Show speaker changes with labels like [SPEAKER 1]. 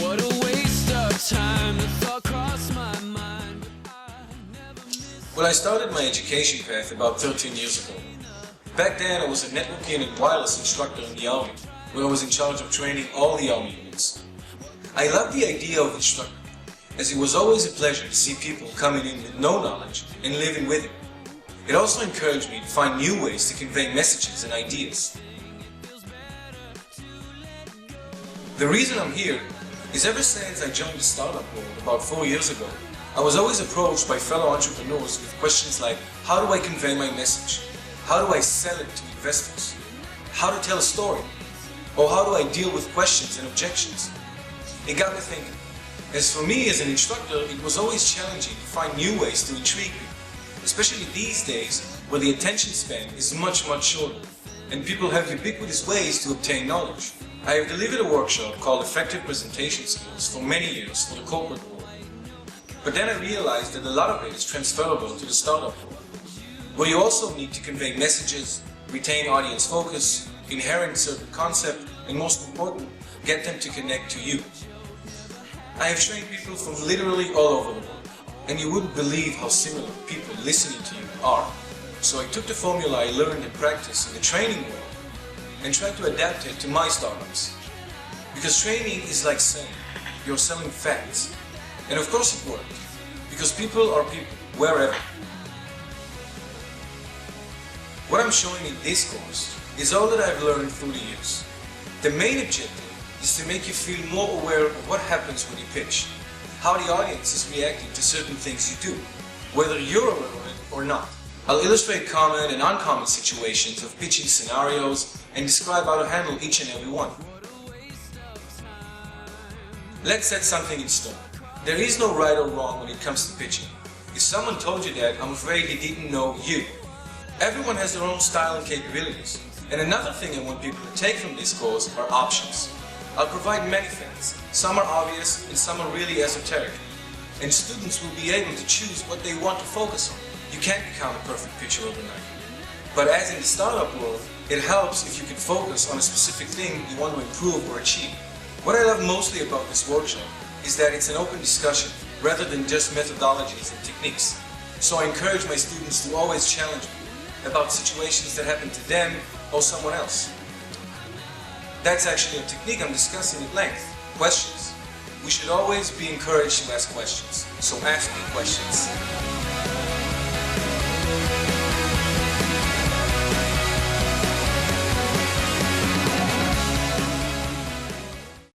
[SPEAKER 1] What a waste of time, the thought crossed my mind.
[SPEAKER 2] Well, I started my education path about 13 years ago. Back then, I was a networking and wireless instructor in the Army, where I was in charge of training all the Army units. I loved the idea of instructing, as it was always a pleasure to see people coming in with no knowledge and living with it. It also encouraged me to find new ways to convey messages and ideas. The reason I'm here is ever since I joined the startup world about 4 years ago, I was always approached by fellow entrepreneurs with questions like, how do I convey my message? How do I sell it to investors? How to tell a story? Or how do I deal with questions and objections? It got me thinking. As for me as an instructor, it was always challenging to find new ways to intrigue people, especially these days where the attention span is much shorter and people have ubiquitous ways to obtain knowledge. I have delivered a workshop called Effective Presentation Skills for many years for the corporate world. But then I realized that a lot of it is transferable to the startup world, where you also need to convey messages, retain audience focus, inherit certain concept, and most important, get them to connect to you. I have trained people from literally all over the world, and you wouldn't believe how similar people listening to you are. So I took the formula I learned and practiced in the training world and tried to adapt it to my startups. Because training is like saying, you're selling facts. And of course it worked, because people are people, wherever. What I'm showing in this course is all that I've learned through the years. The main objective is to make you feel more aware of what happens when you pitch, how the audience is reacting to certain things you do, whether you're aware of it or not. I'll illustrate common and uncommon situations of pitching scenarios and describe how to handle each and every one. Let's set something in stone. There is no right or wrong when it comes to pitching. If someone told you that, I'm afraid they didn't know you. Everyone has their own style and capabilities. And another thing I want people to take from this course are options. I'll provide many things. Some are obvious and some are really esoteric. And students will be able to choose what they want to focus on. You can't become a perfect pitcher overnight. But as in the startup world, it helps if you can focus on a specific thing you want to improve or achieve. What I love mostly about this workshop is that it's an open discussion rather than just methodologies and techniques. So I encourage my students to always challenge me about situations that happen to them or someone else. That's actually a technique I'm discussing at length. Questions. We should always be encouraged to ask questions. So ask me questions.